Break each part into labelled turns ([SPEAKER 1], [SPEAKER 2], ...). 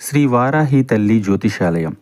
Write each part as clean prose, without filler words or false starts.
[SPEAKER 1] శ్రీ వారాహి తల్లి జ్యోతిషాలయం.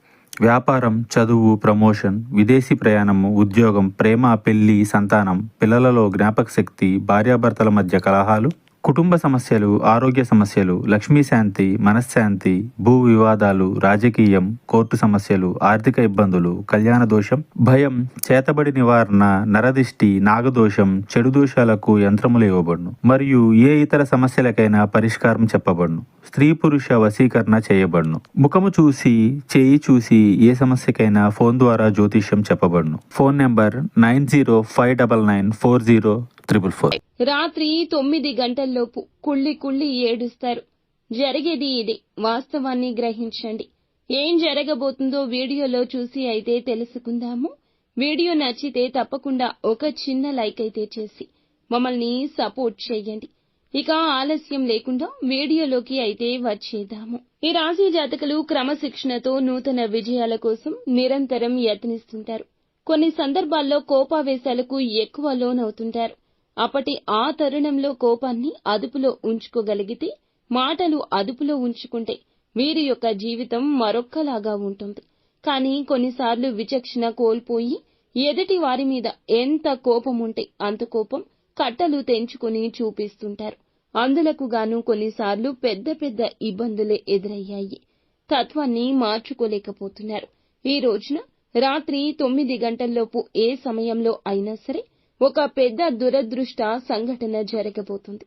[SPEAKER 1] వ్యాపారం, చదువు, ప్రమోషన్, విదేశీ ప్రయాణము, ఉద్యోగం, ప్రేమ, పెళ్లి, సంతానం, పిల్లలలో జ్ఞాపకశక్తి, భార్యాభర్తల మధ్య కలహాలు, కుటుంబ సమస్యలు, ఆరోగ్య సమస్యలు, లక్ష్మీ శాంతి, మనశ్శాంతి, భూ వివాదాలు, రాజకీయం, కోర్టు సమస్యలు, ఆర్థిక ఇబ్బందులు, కళ్యాణ దోషం, భయం, చేతబడి నివారణ, నరదిష్టి, నాగదోషం, చెడు దోషాలకు యంత్రములు ఇవ్వబడును. మరియు ఏ ఇతర సమస్యలకైనా పరిష్కారం చెప్పబడును. స్త్రీ పురుష వశీకరణ చేయబడును. ముఖము చూసి, చేయి చూసి ఏ సమస్యకైనా ఫోన్ ద్వారా జ్యోతిష్యం చెప్పబడును. Phone number 9059940444.
[SPEAKER 2] రాత్రి 9 గంటల్లోపు కుళ్ళి ఏడుస్తారు. జరిగేది ఇదే. వాస్తవాన్ని గ్రహించండి. ఏం జరగబోతుందో వీడియోలో చూసి అయితే తెలుసుకుందాము. వీడియో నచ్చితే తప్పకుండా ఒక చిన్న లైక్ అయితే చేసి మమ్మల్ని సపోర్ట్ చేయండి. ఇక ఆలస్యం లేకుండా వీడియోలోకి అయితే వచ్చేద్దాము. ఈ రాశి జాతకులు క్రమశిక్షణతో నూతన విజయాల కోసం నిరంతరం యత్నిస్తుంటారు. కొన్ని సందర్భాల్లో కోపావేశాలకు ఎక్కువ లోనవుతుంటారు. అప్పటి ఆ తరుణంలో కోపాన్ని అదుపులో ఉంచుకోగలిగితే, మాటలు అదుపులో ఉంచుకుంటే వీరి యొక్క జీవితం మరొక్కలాగా ఉంటుంది. కానీ కొన్నిసార్లు విచక్షణ కోల్పోయి ఎదుటి వారి మీద ఎంత కోపముంటే అంత కోపం కట్టలు తెంచుకుని చూపిస్తుంటారు. అందులకు గాను కొన్నిసార్లు పెద్ద పెద్ద ఇబ్బందులే ఎదురయ్యాయి. తత్వాన్ని మార్చుకోలేకపోతున్నారు. ఈ రోజున రాత్రి 9 గంటల్లోపు ఏ సమయంలో అయినా సరే ఒక పెద్ద దురదృష్ట సంఘటన జరగబోతుంది.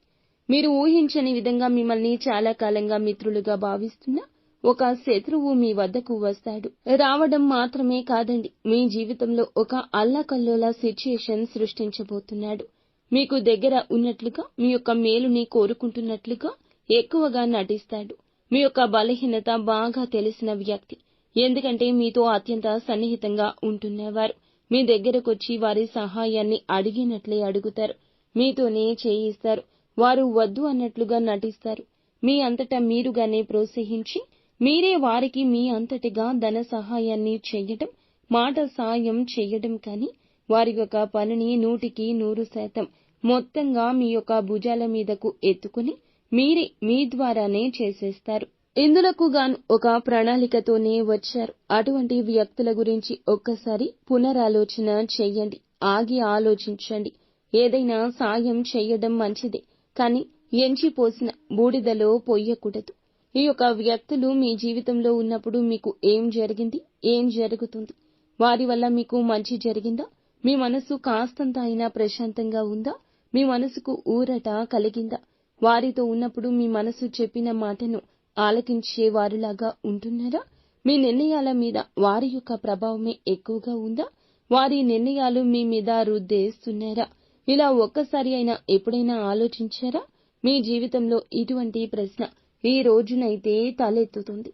[SPEAKER 2] మీరు ఊహించని విధంగా మిమ్మల్ని చాలా కాలంగా మిత్రులుగా భావిస్తున్న ఒక శత్రువు మీ వద్దకు వస్తాడు. రావడం మాత్రమే కాదండి, మీ జీవితంలో ఒక అల్లకల్లోల సిచ్యుయేషన్ సృష్టించబోతున్నాడు. మీకు దగ్గర ఉన్నట్లుగా, మీ యొక్క మేలుని కోరుకుంటున్నట్లుగా ఎక్కువగా నటిస్తాడు. మీ యొక్క బలహీనత బాగా తెలిసిన వ్యక్తి. ఎందుకంటే మీతో అత్యంత సన్నిహితంగా ఉంటున్నవారు మీ దగ్గరకొచ్చి వారి సహాయాన్ని అడిగినట్లే అడుగుతారు. మీతోనే చేయిస్తారు. వారు వద్దు అన్నట్లుగా నటిస్తారు. మీ అంతటా మీరుగానే ప్రోత్సహించి మీరే వారికి మీ అంతటిగా ధన సహాయాన్ని చెయ్యడం, మాట సాయం చెయ్యడం కానీ వారి యొక్క పనిని 100% మొత్తంగా మీ యొక్క భుజాల మీదకు ఎత్తుకుని మీరే మీ ద్వారానే చేసేస్తారు. ఇందులకు గాను ఒక ప్రణాళికతోనే వచ్చారు. అటువంటి వ్యక్తుల గురించి ఒక్కసారి పునరాలోచన చెయ్యండి. ఆగి ఆలోచించండి. ఏదైనా సాయం చెయ్యడం మంచిదే, కానీ ఎంచిపోసిన బూడిదలో పొయ్యకూడదు. ఈ యొక్క వ్యక్తులు మీ జీవితంలో ఉన్నప్పుడు మీకు ఏం జరిగింది, ఏం జరుగుతుంది, వారి వల్ల మీకు మంచి జరిగిందా, మీ మనసు కాస్తంత అయినా ప్రశాంతంగా ఉందా, మీ మనసుకు ఊరట కలిగిందా, వారితో ఉన్నప్పుడు మీ మనసు చెప్పిన మాటను ఆలకించే వారిలాగా ఉంటున్నారా, మీ నిర్ణయాల మీద వారి యొక్క ప్రభావమే ఎక్కువగా ఉందా, వారి నిర్ణయాలు మీ మీద రుద్దేస్తున్నారా, ఇలా ఒక్కసారి అయినా ఎప్పుడైనా ఆలోచించారా? మీ జీవితంలో ఇటువంటి ప్రశ్న ఈ రోజునైతే తలెత్తుతుంది.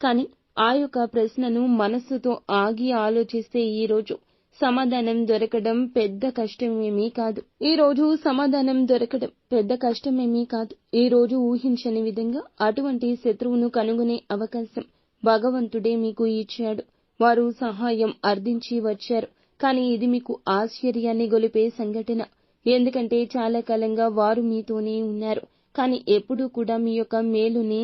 [SPEAKER 2] కానీ ఆ యొక్క ప్రశ్నను మనస్సుతో ఆగి ఆలోచిస్తే ఈ రోజు సమాధానం దొరకడం పెద్ద కష్టమేమీ కాదు. ఈ రోజు ఊహించని విధంగా అటువంటి శత్రువును కనుగొనే అవకాశం భగవంతుడే మీకు ఇచ్చాడు. వారు సహాయం అర్థించి వచ్చారు. కానీ ఇది మీకు ఆశ్చర్యాన్ని గొలిపే సంఘటన. ఎందుకంటే చాలా కాలంగా వారు మీతోనే ఉన్నారు. కానీ ఎప్పుడూ కూడా మీ యొక్క మేలుని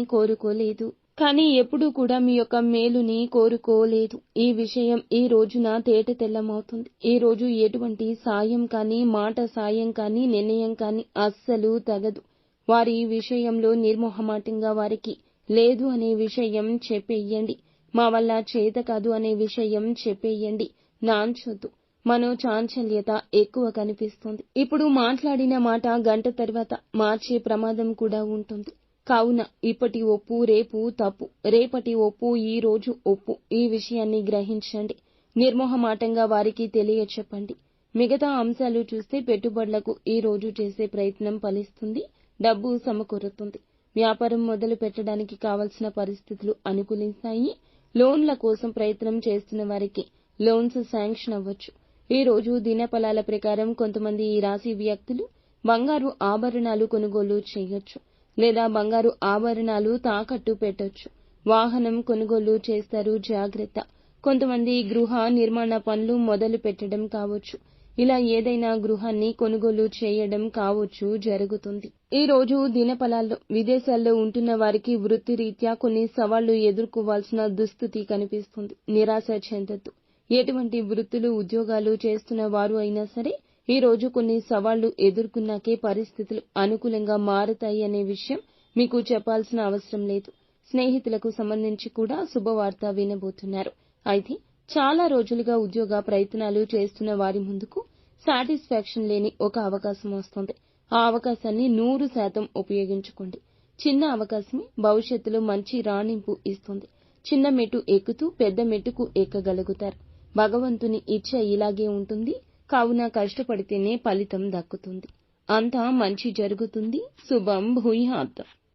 [SPEAKER 2] కోరుకోలేదు. ఈ విషయం ఈ రోజున తేటతెల్లమవుతుంది. ఈ రోజు ఎటువంటి సాయం కానీ, మాట సాయం కానీ, నిర్ణయం కానీ అస్సలు తగదు. వారి విషయంలో నిర్మోహమాటంగా వారికి లేదు అనే విషయం చెప్పేయండి. మా వల్ల చేత కాదు అనే విషయం చెప్పేయండి. నాంచొద్దు. మనోచాంచల్యత ఎక్కువ కనిపిస్తుంది. ఇప్పుడు మాట్లాడిన మాట గంట తర్వాత మార్చే ప్రమాదం కూడా ఉంటుంది. కావున ఇప్పటి ఒప్పు రేపు తప్పు, రేపటి ఒప్పు ఈ రోజు ఒప్పు. ఈ విషయాన్ని గ్రహించండి. నిర్మోహమాటంగా వారికి తెలియచెప్పండి. మిగతా అంశాలు చూస్తే పెట్టుబడులకు ఈ రోజు చేసే ప్రయత్నం ఫలిస్తుంది. డబ్బు సమకూరుతుంది. వ్యాపారం మొదలు పెట్టడానికి కావలసిన పరిస్థితులు అనుకూలిస్తాయి. లోన్ల కోసం ప్రయత్నం చేస్తున్న వారికి లోన్స్ శాంక్షన్ అవ్వచ్చు. ఈ రోజు దినఫలాల ప్రకారం కొంతమంది ఈ రాశి వ్యక్తులు బంగారు ఆభరణాలు కొనుగోలు చేయొచ్చు, లేదా బంగారు ఆభరణాలు తాకట్టు పెట్టొచ్చు. వాహనం కొనుగోలు చేస్తారు, జాగ్రత్త. కొంతమంది గృహ నిర్మాణ పనులు మొదలు పెట్టడం కావచ్చు. ఇలా ఏదైనా గృహాన్ని కొనుగోలు చేయడం కావచ్చు జరుగుతుంది. ఈ రోజు దినఫలాల్లో విదేశాల్లో ఉంటున్న వారికి వృత్తిరీత్యా కొన్ని సవాళ్లు ఎదుర్కోవాల్సిన దుస్థితి కనిపిస్తుంది. నిరాశ చెందొద్దు. ఎటువంటి వృత్తులు ఉద్యోగాలు చేస్తున్న వారు అయినా సరే ఈ రోజు కొన్ని సవాళ్లు ఎదుర్కొన్నాకే పరిస్థితులు అనుకూలంగా మారతాయి అనే విషయం మీకు చెప్పాల్సిన అవసరం లేదు. స్నేహితులకు సంబంధించి కూడా శుభవార్త వినబోతున్నారు. అయితే చాలా రోజులుగా ఉద్యోగ ప్రయత్నాలు చేస్తున్న వారి ముందుకు సాటిస్ఫాక్షన్ లేని ఒక అవకాశం వస్తుంది. ఆ అవకాశాన్ని 100% ఉపయోగించుకోండి. చిన్న అవకాశమే భవిష్యత్తులో మంచి రాణింపు ఇస్తుంది. చిన్న మెట్టు ఎక్కుతూ పెద్ద మెట్టుకు ఎక్కగలుగుతారు. భగవంతుని ఇచ్చ ఇలాగే ఉంటుంది. కావున కష్టపడితేనే ఫలితం దక్కుతుంది. అంతా మంచి జరుగుతుంది. శుభం భూయాత్.